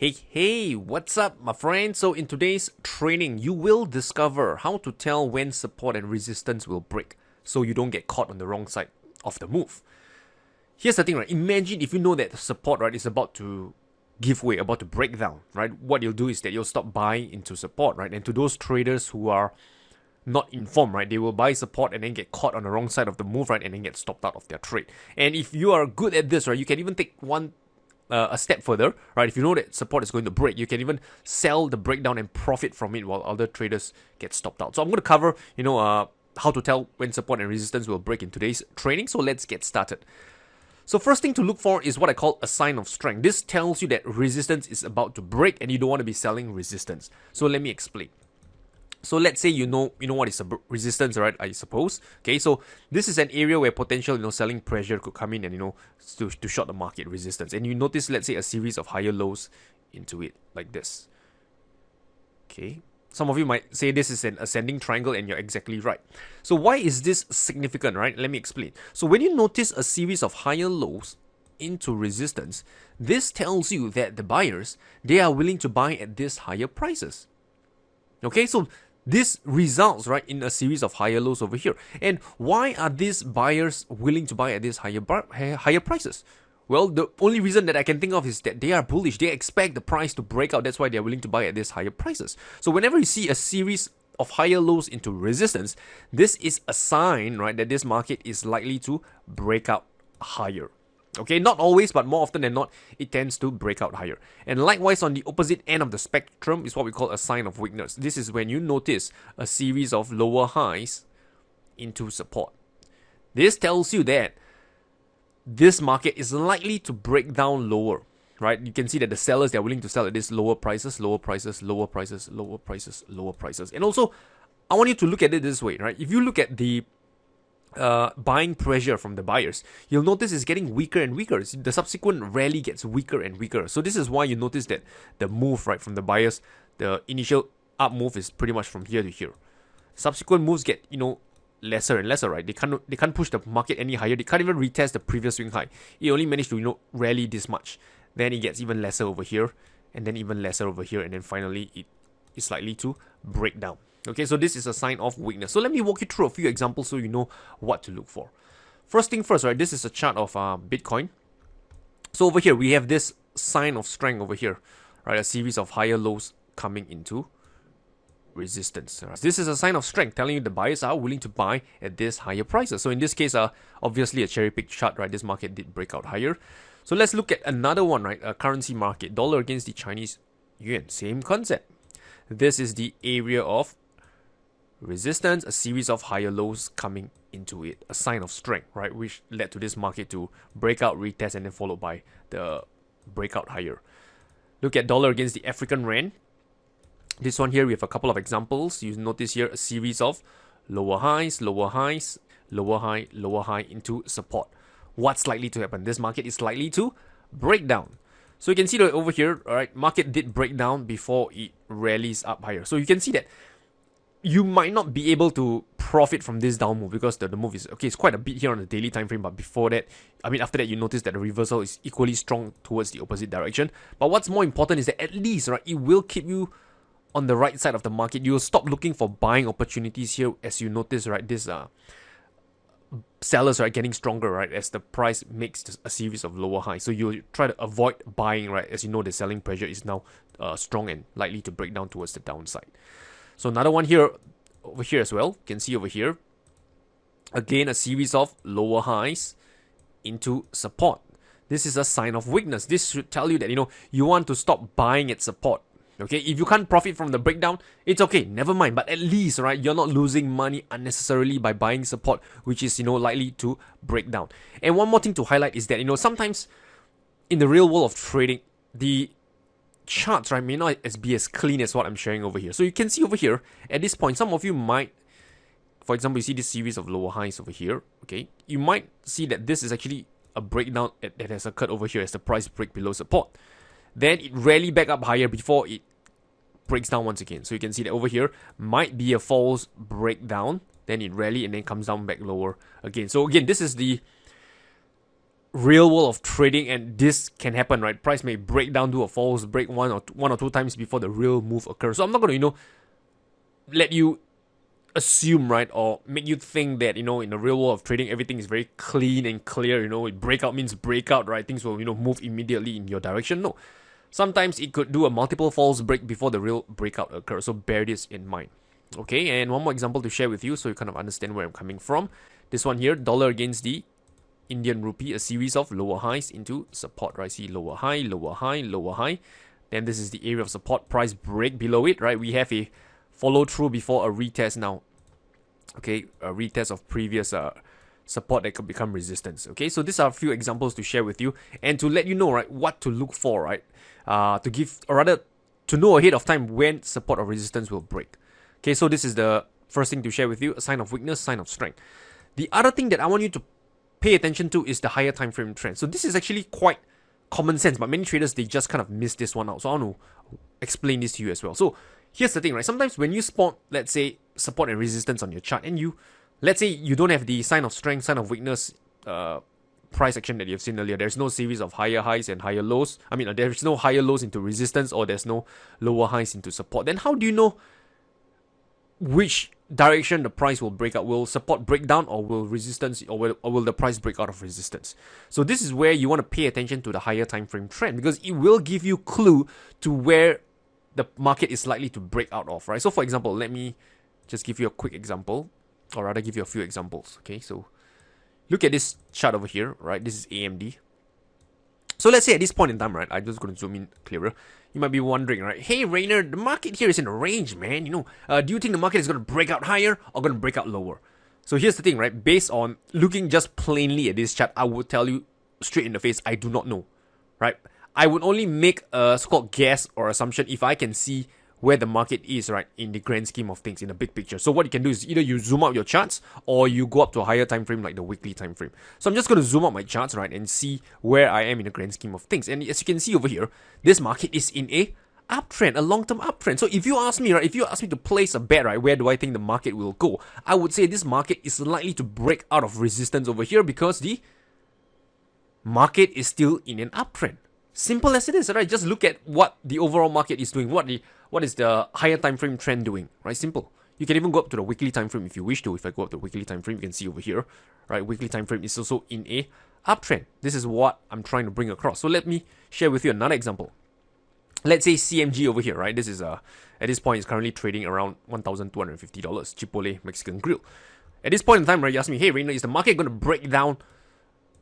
Hey, what's up, my friend? So, in today's training, you will discover how to tell when support and resistance will break so you don't get caught on the wrong side of the move. Here's the thing, right? Imagine if you know that the support, right, is about to give way, about to break down, right? What you'll do is that you'll stop buying into support, right? And to those traders who are not informed, right, they will buy support and then get caught on the wrong side of the move, right, and then get stopped out of their trade. And if you are good at this, right, you can even take a step further, right? If you know that support is going to break, you can even sell the breakdown and profit from it while other traders get stopped out. So I'm going to cover, how to tell when support and resistance will break in today's training. So let's get started. So first thing to look for is what I call a sign of strength. This tells you that resistance is about to break and you don't want to be selling resistance. So let me explain. So let's say you know what is a resistance, right? I suppose. Okay, so this is an area where potential selling pressure could come in and to short the market resistance. And you notice, let's say, a series of higher lows into it like this. Okay, some of you might say this is an ascending triangle, and you're exactly right. So why is this significant, right? Let me explain. So when you notice a series of higher lows into resistance, this tells you that the buyers, they are willing to buy at these higher prices. Okay, so this results, right, in a series of higher lows over here. And why are these buyers willing to buy at these higher prices? Well, the only reason that I can think of is that they are bullish. They expect the price to break out. That's why they're willing to buy at these higher prices. So whenever you see a series of higher lows into resistance, this is a sign, right, that this market is likely to break out higher. Okay, not always, but more often than not, it tends to break out higher. And likewise, on the opposite end of the spectrum is what we call a sign of weakness. This is when you notice a series of lower highs into support. This tells you that this market is likely to break down lower, right? You can see that the sellers, they're willing to sell at these lower prices, lower prices, lower prices, lower prices, lower prices. And also, I want you to look at it this way, right? If you look at the buying pressure from the buyers, you'll notice it's getting weaker and weaker. The subsequent rally gets weaker and weaker. So this is why you notice that the move, right, from the buyers, the initial up move is pretty much from here to here. Subsequent moves get, lesser and lesser, right? They can't push the market any higher. They can't even retest the previous swing high. It only managed to, rally this much. Then it gets even lesser over here, and then even lesser over here, and then finally it is likely to break down. Okay, so this is a sign of weakness. So let me walk you through a few examples so you know what to look for. First thing first, right? This is a chart of Bitcoin. So over here, we have this sign of strength over here, right? A series of higher lows coming into resistance. Right? This is a sign of strength telling you the buyers are willing to buy at this higher prices. So in this case, obviously a cherry-picked chart, right? This market did break out higher. So let's look at another one, right? A currency market, dollar against the Chinese yuan. Same concept. This is the area of resistance, a series of higher lows coming into it, a sign of strength, right, which led to this market to break out, retest, and then followed by the breakout higher. Look at dollar against the African rand. This one here, we have a couple of examples. You notice here a series of lower highs, lower highs, lower high, lower high into support. What's likely to happen? This market is likely to break down. So you can see that over here, all right, market did break down before it rallies up higher. So you can see that you might not be able to profit from this down move because the move is, okay, it's quite a bit here on the daily time frame, but before that, after that, you notice that the reversal is equally strong towards the opposite direction. But what's more important is that at least, right, it will keep you on the right side of the market. You'll stop looking for buying opportunities here as you notice, right, this sellers are getting stronger, right, as the price makes a series of lower highs. So you'll try to avoid buying, right, as you know the selling pressure is now strong and likely to break down towards the downside. So another one here, over here as well, you can see over here, again, a series of lower highs into support. This is a sign of weakness. This should tell you that, you want to stop buying at support. Okay, if you can't profit from the breakdown, it's okay, never mind. But at least, right, you're not losing money unnecessarily by buying support, which is, likely to break down. And one more thing to highlight is that, sometimes in the real world of trading, the charts, right, may not be as clean as what I'm sharing over here. So you can see over here, at this point, some of you might, for example, you see this series of lower highs over here, okay? You might see that this is actually a breakdown that has occurred over here as the price break below support. Then it rally back up higher before it breaks down once again. So you can see that over here might be a false breakdown, then it rally and then comes down back lower again. So again, this is the real world of trading, and this can happen, right? Price may break down, do a false break one or two times before the real move occurs. So I'm not going to, let you assume, right, or make you think that, in the real world of trading, everything is very clean and clear. Breakout means breakout, right? Things will, move immediately in your direction. No. Sometimes it could do a multiple false break before the real breakout occurs. So bear this in mind. Okay, and one more example to share with you so you kind of understand where I'm coming from. This one here, dollar against the Indian rupee, a series of lower highs into support, right? See, lower high, lower high, lower high. Then this is the area of support, price break below it, right? We have a follow through before a retest now. Okay, a retest of previous support that could become resistance. Okay, so these are a few examples to share with you and to let you know, right, what to look for, right? To know ahead of time when support or resistance will break. Okay, so this is the first thing to share with you, a sign of weakness, sign of strength. The other thing that I want you to pay attention to is the higher time frame trend. So this is actually quite common sense, but many traders, they just kind of miss this one out. So I want to explain this to you as well. So here's the thing, right? Sometimes when you spot, let's say, support and resistance on your chart, and let's say you don't have the sign of strength, sign of weakness, price action that you've seen earlier. There's no series of higher highs and higher lows. There's no higher lows into resistance, or there's no lower highs into support. Then how do you know which direction the price will break out? Will support break down, or will resistance, or will the price break out of resistance? So this is where you want to pay attention to the higher time frame trend, because it will give you clue to where the market is likely to break out of, right? So for example, let me just give you a quick example, or rather give you a few examples. Okay, so look at this chart over here, right? This is AMD. So let's say at this point in time, right, I'm just going to zoom in clearer. You might be wondering, right? Hey, Rayner, the market here is in a range, man. Do you think the market is going to break out higher or going to break out lower? So here's the thing, right? Based on looking just plainly at this chart, I would tell you straight in the face, I do not know, right? I would only make a so-called guess or assumption if I can see where the market is, right, in the grand scheme of things, in the big picture. So what you can do is either you zoom out your charts or you go up to a higher time frame like the weekly time frame. So I'm just going to zoom out my charts, right, and see where I am in the grand scheme of things. And as you can see over here, this market is in a uptrend, a long-term uptrend. So if you ask me, right, if you ask me to place a bet, right, where do I think the market will go? I would say this market is likely to break out of resistance over here because the market is still in an uptrend. Simple as it is, right? Just look at what the overall market is doing. What is the higher time frame trend doing, right? Simple. You can even go up to the weekly time frame if you wish to. If I go up to the weekly time frame, you can see over here, right? Weekly time frame is also in a uptrend. This is what I'm trying to bring across. So let me share with you another example. Let's say CMG over here, right? This is at this point is currently trading around $1,250. Chipotle Mexican Grill. At this point in time, right? You ask me, hey, Rayner, is the market going to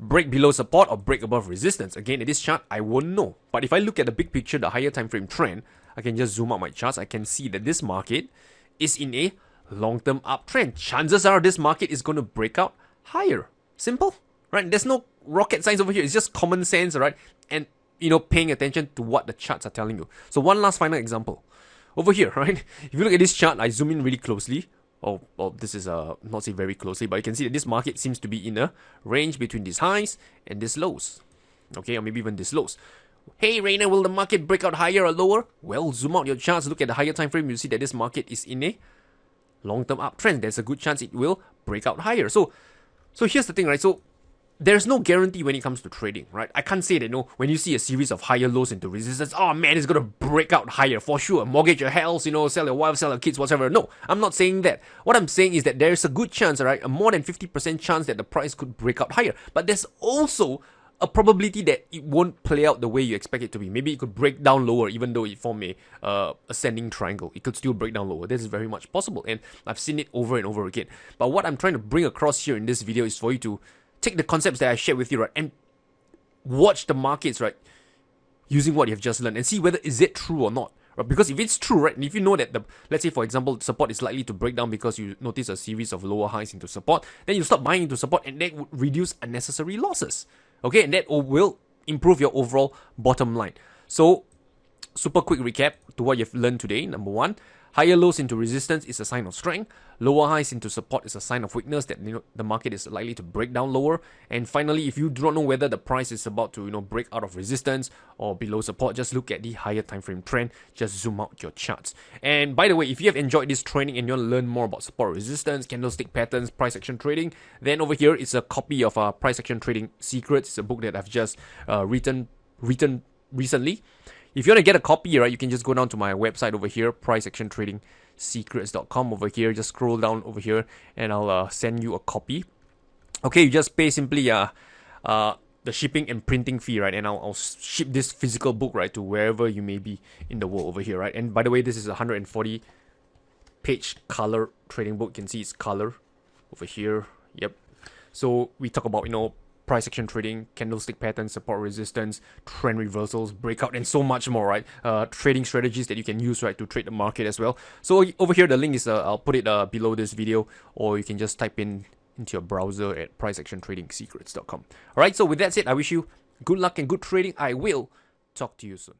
break below support or break above resistance? Again, at this chart, I won't know. But if I look at the big picture, the higher time frame trend, I can just zoom out my charts. I can see that this market is in a long-term uptrend. Chances are this market is going to break out higher. Simple, right? There's no rocket science over here. It's just common sense, right? And, paying attention to what the charts are telling you. So one last final example. Over here, right? If you look at this chart, I zoom in really closely. Oh, well, this is not say very closely, but you can see that this market seems to be in a range between these highs and these lows. Okay, or maybe even these lows. Hey, Rayner, will the market break out higher or lower? Well, zoom out your charts, look at the higher time frame, you see that this market is in a long-term uptrend. There's a good chance it will break out higher. So here's the thing, right? So there's no guarantee when it comes to trading, right? I can't say that, when you see a series of higher lows into resistance, oh man, it's going to break out higher for sure. Mortgage your house, sell your wife, sell your kids, whatever. No, I'm not saying that. What I'm saying is that there's a good chance, right? A more than 50% chance that the price could break out higher. But there's also a probability that it won't play out the way you expect it to be. Maybe it could break down lower, even though it form a ascending triangle. It could still break down lower. This is very much possible, and I've seen it over and over again. But what I'm trying to bring across here in this video is for you to take the concepts that I shared with you, right, and watch the markets, right, using what you've just learned and see whether is it true or not. Right? Because if it's true, right, and if you know that let's say for example, support is likely to break down because you notice a series of lower highs into support, then you stop buying into support, and that would reduce unnecessary losses. Okay, and that will improve your overall bottom line. So super quick recap to what you've learned today. Number one, higher lows into resistance is a sign of strength. Lower highs into support is a sign of weakness, that the market is likely to break down lower. And finally, if you do not know whether the price is about to break out of resistance or below support, just look at the higher time frame trend. Just zoom out your charts. And by the way, if you have enjoyed this training and you want to learn more about support resistance, candlestick patterns, price action trading, then over here is a copy of Price Action Trading Secrets. It's a book that I've just written recently. If you want to get a copy, right, you can just go down to my website over here, priceactiontradingsecrets.com. Over here, just scroll down over here, and I'll send you a copy. Okay, you just pay simply the shipping and printing fee, right? And I'll ship this physical book, right, to wherever you may be in the world over here, right? And by the way, this is a 140-page color trading book. You can see it's color over here. Yep. So we talk about price action trading, candlestick patterns, support resistance, trend reversals, breakout, and so much more, right? Trading strategies that you can use, right, to trade the market as well. So over here, the link is, I'll put it below this video, or you can just type into your browser at priceactiontradingsecrets.com. Alright, so with that said, I wish you good luck and good trading. I will talk to you soon.